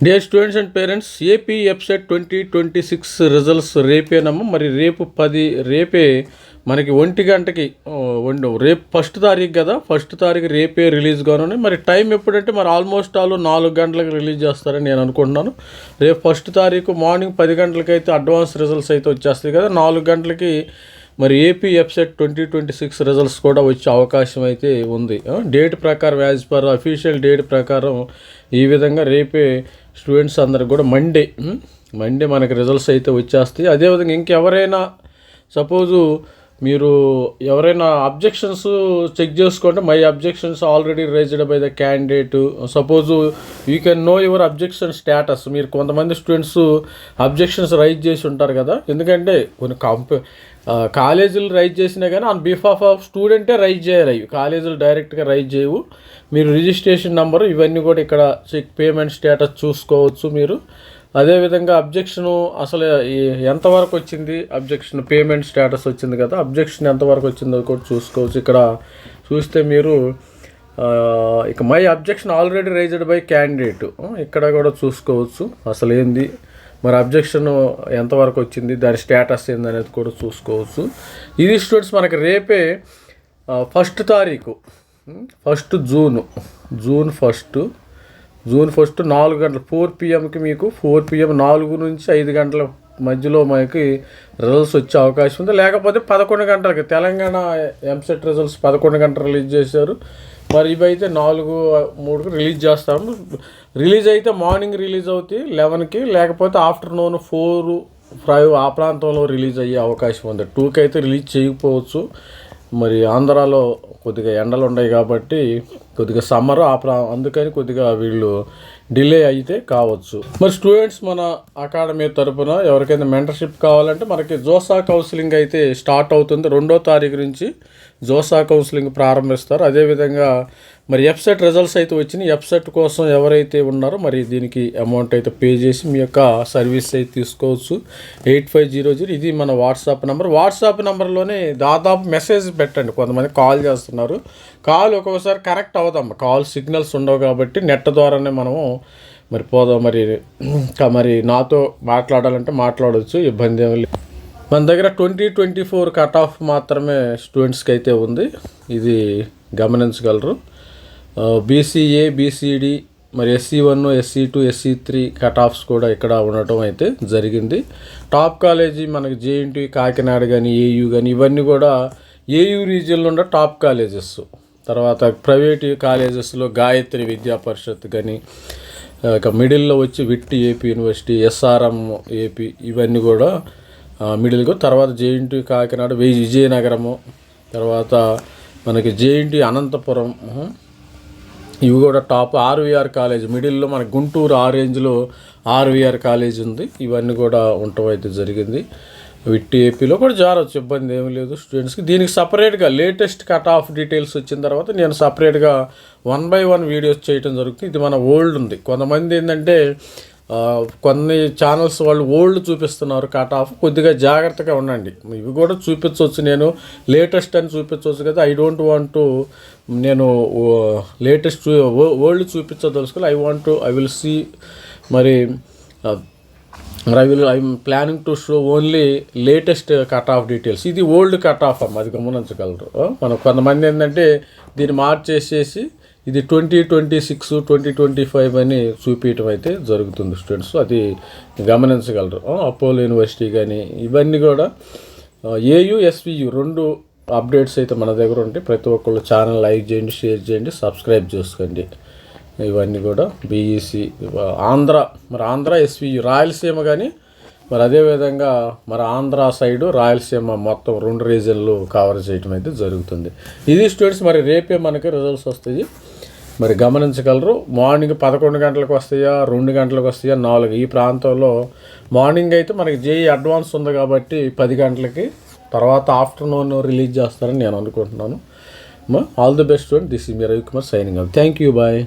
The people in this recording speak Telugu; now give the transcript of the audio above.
Dear students and parents, AP EAPCET 2026 results రేపేనమ్మా. మరి రేపే మనకి 1 గంటకి రేపు 1 తారీఖు కదా, 1 తారీఖు రేపే రిలీజ్ కానున్నాయి. మరి టైం ఎప్పుడంటే మరి ఆల్మోస్ట్ 4 గంటలకు రిలీజ్ చేస్తారని నేను అనుకుంటున్నాను. రేపు 1 తారీఖు మార్నింగ్ 10 గంటలకైతే అడ్వాన్స్ రిజల్ట్స్ అయితే వచ్చేస్తాయి కదా. 4 గంటలకి మరి ఏపీ ఎఫ్సెట్ 2026 రిజల్ట్స్ కూడా వచ్చే అవకాశం అయితే ఉంది. డేట్ ప్రకారం, యాజ్ పర్ అఫీషియల్ డేట్ ప్రకారం ఈ విధంగా రేపే స్టూడెంట్స్ అందరికి కూడా మండే మనకి రిజల్ట్స్ అయితే వచ్చేస్తాయి. అదేవిధంగా ఇంకెవరైనా సపోజు మీరు ఎవరైనా అబ్జెక్షన్స్ చెక్ చేసుకోండి. My objections already raised by the candidate. Suppose you can know your objection status. మీరు కొంతమంది స్టూడెంట్స్ అబ్జెక్షన్స్ రైజ్ చేసి ఉంటారు కదా, ఎందుకంటే కొన్ని కాలేజీలు రైజ్ చేసినా కానీ ఆన్ బిహాఫ్ ఆఫ్ స్టూడెంటే రైజ్ చేయాలి. అవి కాలేజీలు డైరెక్ట్గా రైజ్ చేయవు. మీరు రిజిస్ట్రేషన్ నెంబరు ఇవన్నీ కూడా ఇక్కడ చెక్ పేమెంట్ స్టేటస్ చూసుకోవచ్చు మీరు. అదేవిధంగా అబ్జెక్షను అసలు ఎంతవరకు వచ్చింది, అబ్జెక్షన్ పేమెంట్ స్టేటస్ వచ్చింది కదా, అబ్జెక్షన్ ఎంతవరకు వచ్చిందో కూడా చూసుకోవచ్చు. ఇక్కడ చూస్తే మీరు ఇక my objection already raised by candidate ఇక్కడ కూడా చూసుకోవచ్చు. అసలు ఏంది మరి అబ్జెక్షన్ ఎంతవరకు వచ్చింది, దాని స్టేటస్ ఏంది అనేది కూడా చూసుకోవచ్చు. ఇది స్టూడెంట్స్ మనకి రేపే 1 తారీఖు 1 జూన్ 1 4 గంటలు 4 PM మీకు 4 PM 4 నుంచి 5 గంటల మధ్యలో మనకి రిజల్ట్స్ వచ్చే అవకాశం ఉంది. లేకపోతే 11 గంటలకి తెలంగాణ ఎంసెట్ రిజల్ట్స్ 11 గంటలు రిలీజ్ చేశారు. మరి ఇవైతే 4:03కి రిలీజ్ చేస్తాము. రిలీజ్ అయితే మార్నింగ్ రిలీజ్ అవుతాయి 11కి, లేకపోతే ఆఫ్టర్నూన్ 4, 5 ఆ ప్రాంతంలో రిలీజ్ అయ్యే అవకాశం ఉంది. 2కి అయితే రిలీజ్ చేయకపోవచ్చు. మరి ఆంధ్రాలో కొద్దిగా ఎండలు ఉన్నాయి కాబట్టి కొద్దిగా సమ్మర్ అందుకని కొద్దిగా వీళ్ళు డిలే అయితే కావచ్చు. మరి స్టూడెంట్స్ మన అకాడమీ తరపున ఎవరికైనా మెంటర్షిప్ కావాలంటే మనకి జోసా కౌన్సిలింగ్ అయితే స్టార్ట్ అవుతుంది. 2వ తారీఖు నుంచి జోసా కౌన్సిలింగ్ ప్రారంభిస్తారు. అదేవిధంగా మరి ఎఫ్సెట్ రిజల్ట్స్ అయితే వచ్చినాయి. ఎఫ్సెట్ కోసం ఎవరైతే ఉన్నారో మరి దీనికి అమౌంట్ అయితే పే చేసి మీ యొక్క సర్వీస్ అయితే తీసుకోవచ్చు. 8500 ఇది మన వాట్సాప్ నెంబర్. వాట్సాప్ నెంబర్లోనే దాదాపు మెసేజ్ పెట్టండి. కొంతమంది కాల్ చేస్తున్నారు. కాల్ ఒక్కొక్కసారి కనెక్ట్ అవుతాం, కాల్ సిగ్నల్స్ ఉండవు కాబట్టి నెట్ ద్వారానే మనము మరి పోదాం. మరి నాతో మాట్లాడాలంటే మాట్లాడవచ్చు, ఇబ్బంది ఏమి లేదు. మన దగ్గర 2024 కట్ ఆఫ్ మాత్రమే స్టూడెంట్స్కి అయితే ఉంది, ఇది గమనించగలరు. బీసీఏ, బీసీడీ, మరి SC1, SC2, SC3 cut offs కూడా ఇక్కడ ఉండటం అయితే జరిగింది. టాప్ కాలేజీ మనకి JNT, కాకినాడ కానీ, AU కానీ ఇవన్నీ కూడా AU రీజియన్లో ఉన్న టాప్ కాలేజెస్. తర్వాత ప్రైవేట్ కాలేజెస్లో గాయత్రి విద్యా పరిషత్ కానీ, ఇక మిడిల్లో వచ్చి witty AP university, SRM AP ఇవన్నీ కూడా మిడిల్గా. తర్వాత JNT కాకినాడ, విజయనగరము, తర్వాత మనకి JNT అనంతపురం ఇవి కూడా టాప్. RVR కాలేజ్ మిడిల్లో మనకి గుంటూరు ఆరేంజ్లో RVR కాలేజ్ ఉంది. ఇవన్నీ కూడా ఉండటం అయితే జరిగింది. విట్టి ఏపీలో కూడా జారవచ్చు, ఇబ్బంది ఏమీ లేదు స్టూడెంట్స్కి. దీనికి సపరేట్గా లేటెస్ట్ కట్ ఆఫ్ డీటెయిల్స్ వచ్చిన తర్వాత నేను సపరేట్గా 1 by 1 వీడియోస్ చేయడం జరుగుతుంది. ఇది మన ఓల్డ్ ఉంది. కొంతమంది ఏంటంటే కొన్ని ఛానల్స్ వాళ్ళు ఓల్డ్ చూపిస్తున్నారు కట్ ఆఫ్, కొద్దిగా జాగ్రత్తగా ఉండండి. ఇవి కూడా చూపించవచ్చు, నేను లేటెస్ట్ అని చూపించవచ్చు కదా. ఐ డోంట్ వాంట్ టు నేను లేటెస్ట్ ఓల్డ్ చూపించదలుచుకోవాలి. ఐ విల్ సీ మరి I'm planning to show only latest cut off details. ఇది ఓల్డ్ కట్ ఆఫ్ అది గమనించగలరు. మనం కొంతమంది ఏంటంటే దీన్ని మార్చేసేసి ఇది 2026, 2025 అని చూపించడం అయితే జరుగుతుంది స్టూడెంట్స్, అది గమనించగలరు. అపోలో యూనివర్సిటీ కానీ ఇవన్నీ కూడా AU, SVU 2 అప్డేట్స్ అయితే మన దగ్గర ఉంటాయి. ప్రతి ఒక్కళ్ళు ఛానల్ లైక్ చేయండి, షేర్ చేయండి, సబ్స్క్రైబ్ చేసుకోండి. ఇవన్నీ కూడా BEC ఆంధ్ర SVU రాయలసీమ కానీ, మరి అదేవిధంగా మరి ఆంధ్ర సైడు రాయలసీమ మొత్తం 2 రీజన్లు కవర్ చేయడం అయితే జరుగుతుంది. ఇది స్టూడెంట్స్ మరి రేపే మనకి రిజల్ట్స్ వస్తాయి, మరి గమనించగలరు. మార్నింగ్ 11 గంటలకు వస్తాయా, 2 గంటలకు వస్తాయా, 4 ఈ ప్రాంతంలో. మార్నింగ్ అయితే మనకి JEE అడ్వాన్స్ ఉంది కాబట్టి 10 గంటలకి, తర్వాత ఆఫ్టర్నూన్ రిలీజ్ చేస్తారని నేను అనుకుంటున్నాను. All the best student. This is me Ravikumar signing off. Thank you, bye.